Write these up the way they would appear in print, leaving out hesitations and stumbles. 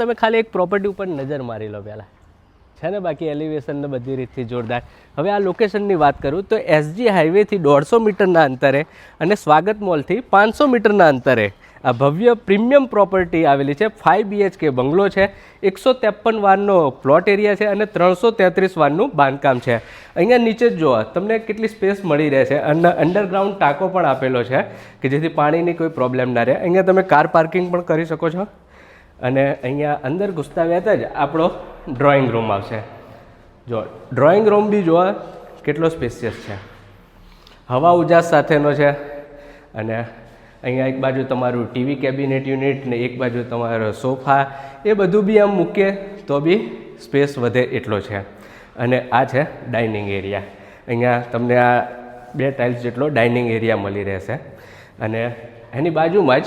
તમે ખાલી એક પ્રોપર્ટી ઉપર નજર મારી લો પહેલાં, છે ને, બાકી એલિવેશન ને બધી રીતથી જોરદાર. હવે આ લોકેશનની વાત કરું તો એસજી હાઈવેથી 150 મીટરના અંતરે અને સ્વાગત મોલથી 500 મીટરના અંતરે આ ભવ્ય પ્રીમિયમ પ્રોપર્ટી આવેલી છે. 5 BHK બંગલો છે, 153 વારનો પ્લોટ એરિયા છે અને 333 વારનું બાંધકામ છે. અહીંયા નીચે જ જુઓ તમને કેટલી સ્પેસ મળી રહે છે અને અંડરગ્રાઉન્ડ ટાંકો પણ આપેલો છે કે જેથી પાણીની કોઈ પ્રોબ્લેમ ના રહે. અહીંયા તમે કાર પાર્કિંગ પણ કરી શકો છો. અને અહીંયા અંદર ઘૂસતા વહેતા જ આપણો ડ્રોઈંગ રૂમ આવશે. જો ડ્રોઈંગ રૂમ બી જોવા કેટલો સ્પેશિયસ છે, હવા ઉજાસ સાથેનો છે. અને અહીંયા એક બાજુ તમારું ટીવી કેબિનેટ યુનિટ ને એક બાજુ તમારો સોફા, એ બધું બી આમ મૂકીએ તો બી સ્પેસ વધે એટલો છે. અને આ છે ડાઇનિંગ એરિયા. અહીંયા તમને આ 2 ટાઇલ્સ જેટલો ડાઇનિંગ એરિયા મળી રહેશે. અને એની બાજુમાં જ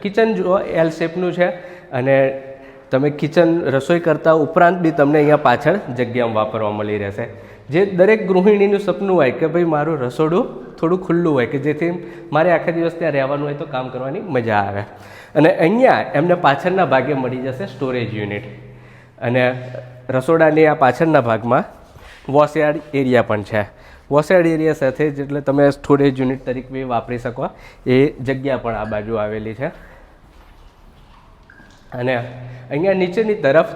કિચન જુઓ એલ શેપનું છે. અને તમે કિચન રસોઈ કરતા ઉપરાંત બી તમને અહીંયા પાછળ જગ્યામાં વાપરવા મળી રહેશે. જે દરેક ગૃહિણીનું સપનું હોય કે ભાઈ મારું રસોડું થોડું ખુલ્લું હોય કે જેથી મારે આખા દિવસ ત્યાં રહેવાનું હોય તો કામ કરવાની મજા આવે. અને અહીંયા એમને પાછળના ભાગે મળી જશે સ્ટોરેજ યુનિટ. અને રસોડાની આ પાછળના ભાગમાં વોશયાર્ડ એરિયા પણ છે. વોશયાર્ડ એરિયા સાથે જેટલે તમે સ્ટોરેજ યુનિટ તરીકે બી વાપરી શકો એ જગ્યા પણ આ બાજુ આવેલી છે. અને અહીંયા નીચેની તરફ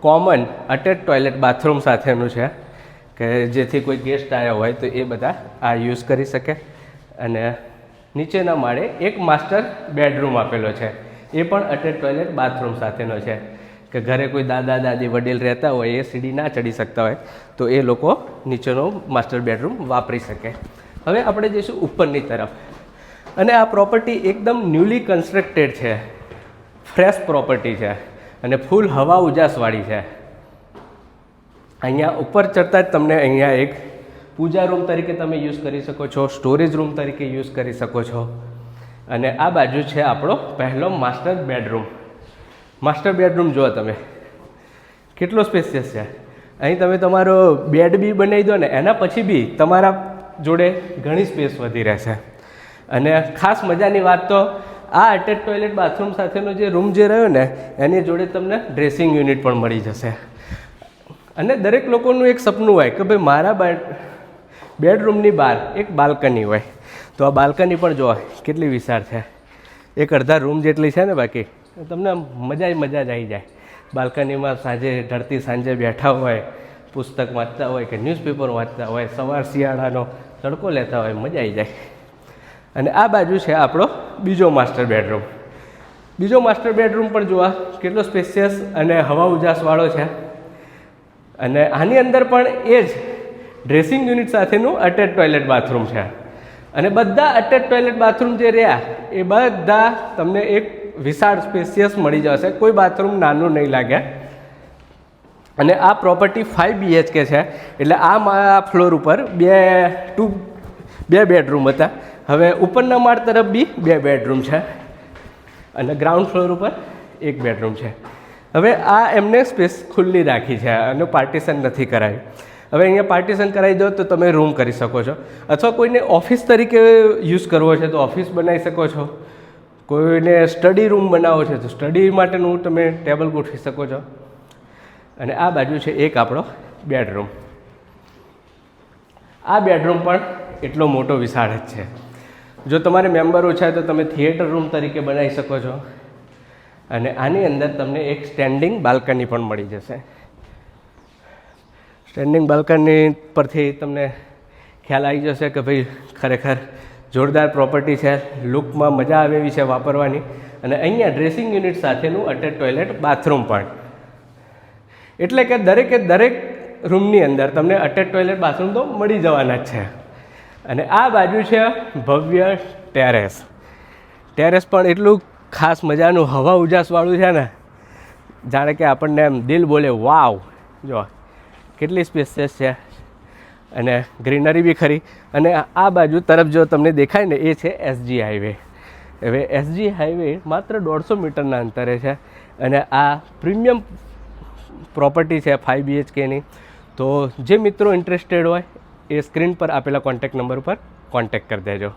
કોમન અટેચ ટોયલેટ બાથરૂમ સાથેનું છે કે જેથી કોઈ ગેસ્ટ આવ્યા હોય તો એ બધા આ યુઝ કરી શકે. અને નીચેના માળે એક માસ્ટર બેડરૂમ આપેલો છે, એ પણ અટેચ ટોયલેટ બાથરૂમ સાથેનો છે કે ઘરે કોઈ દાદા દાદી વડીલ રહેતા હોય, એ સીડી ના ચડી શકતા હોય તો એ લોકો નીચેનો માસ્ટર બેડરૂમ વાપરી શકે. હવે આપણે જઈશું ઉપરની તરફ. અને આ પ્રોપર્ટી એકદમ ન્યૂલી કન્સ્ટ્રક્ટેડ છે, ફ્રેશ પ્રોપર્ટી છે અને ફૂલ હવા ઉજાસવાળી છે. અહીંયા ઉપર ચડતા જ તમને અહીંયા એક પૂજા રૂમ તરીકે તમે યુઝ કરી શકો છો, સ્ટોરેજ રૂમ તરીકે યુઝ કરી શકો છો. અને આ બાજુ છે આપણો પહેલો માસ્ટર બેડરૂમ. માસ્ટર બેડરૂમ જુઓ તમે કેટલો સ્પેશિયસ છે. અહીં તમે તમારો બેડ બી બનાવી દો ને એના પછી બી તમારા જોડે ઘણી સ્પેસ વધી રહેશે. અને ખાસ મજાની વાત તો આ અટેચ ટોયલેટ બાથરૂમ સાથેનો જે રૂમ જે રહ્યો ને એની જોડે તમને ડ્રેસિંગ યુનિટ પણ મળી જશે. અને દરેક લોકોનું એક સપનું હોય કે ભાઈ મારા બેડરૂમની બહાર એક બાલ્કની હોય. તો આ બાલ્કની પણ જો કેટલી વિશાળ છે, એક અડધા રૂમ જેટલી છે ને. બાકી તમને મજા જ આવી જાય. બાલ્કનીમાં સાંજે ઢળતી સાંજે બેઠા હોય, પુસ્તક વાંચતા હોય કે ન્યૂઝપેપર વાંચતા હોય, સવાર શિયાળાનો તડકો લેતા હોય, મજા આવી જાય. અને આ બાજુ છે આપણો બીજો માસ્ટર બેડરૂમ. બીજો માસ્ટર બેડરૂમ પણ જોવા કેટલો સ્પેશિયસ અને હવા ઉજાસવાળો છે. અને આની અંદર પણ એ જ ડ્રેસિંગ યુનિટ સાથેનું અટેચ ટોયલેટ બાથરૂમ છે. અને બધા અટેચ ટોયલેટ બાથરૂમ જે રહ્યા એ બધા તમને એક વિશાળ સ્પેશિયસ મળી જશે, કોઈ બાથરૂમ નાનું નહીં લાગે. અને આ પ્રોપર્ટી 5 BHK છે એટલે આ ફ્લોર ઉપર બે બેડરૂમ હતા. હવે ઉપરના માળ તરફ બી 2 બેડરૂમ છે અને ગ્રાઉન્ડ ફ્લોર ઉપર 1 બેડરૂમ છે. હવે આ એમને સ્પેસ ખુલ્લી રાખી છે અને પાર્ટીશન નથી કરાયું. હવે અહીંયા પાર્ટીશન કરાવી દો તો તમે રૂમ કરી શકો છો, અથવા કોઈને ઓફિસ તરીકે યુઝ કરવો છે તો ઓફિસ બનાવી શકો છો, કોઈને સ્ટડી રૂમ બનાવવો છે તો સ્ટડી માટેનું તમે ટેબલ ગોઠવી શકો છો. અને આ બાજુ છે એક આપણો બેડરૂમ. આ બેડરૂમ પણ એટલો મોટો વિશાળ જ છે. જો તમારે મેમ્બર ઓછા તો તમે થિયેટર રૂમ તરીકે બનાવી શકો છો. અને આની અંદર તમને એક સ્ટેન્ડિંગ બાલ્કની પણ મળી જશે. સ્ટેન્ડિંગ બાલ્કની પરથી તમને ખ્યાલ આવી જશે કે ભાઈ ખરેખર જોરદાર પ્રોપર્ટી છે, લુકમાં મજા આવે એવી છે વાપરવાની. અને અહીંયા ડ્રેસિંગ યુનિટ સાથેનું અટેચ ટોયલેટ બાથરૂમ પણ. એટલે કે દરેક રૂમની અંદર તમને અટેચ ટોયલેટ બાથરૂમ તો મળી જવાના જ છે. અને આ બાજુ છે ભવ્ય ટેરેસ. ટેરેસ પણ એટલું ખાસ મજાનું હવા ઉજાસવાળું છે ને, જાણે કે આપણને એમ દિલ બોલે વાવ. જો કેટલી સ્પેશિયસ છે અને ગ્રીનરી બી ખરી. અને આ બાજુ તરફ જો તમને દેખાય ને એ છે એસજી હાઈવે. હવે એસજી હાઈવે માત્ર 150 મીટરના અંતરે છે. અને આ પ્રીમિયમ પ્રોપર્ટી છે 5 BHKની. તો જે મિત્રો ઇન્ટરેસ્ટેડ હોય એ સ્ક્રીન પર આપેલા કોન્ટેક્ટ નંબર ઉપર કોન્ટેક્ટ કરી દેજો.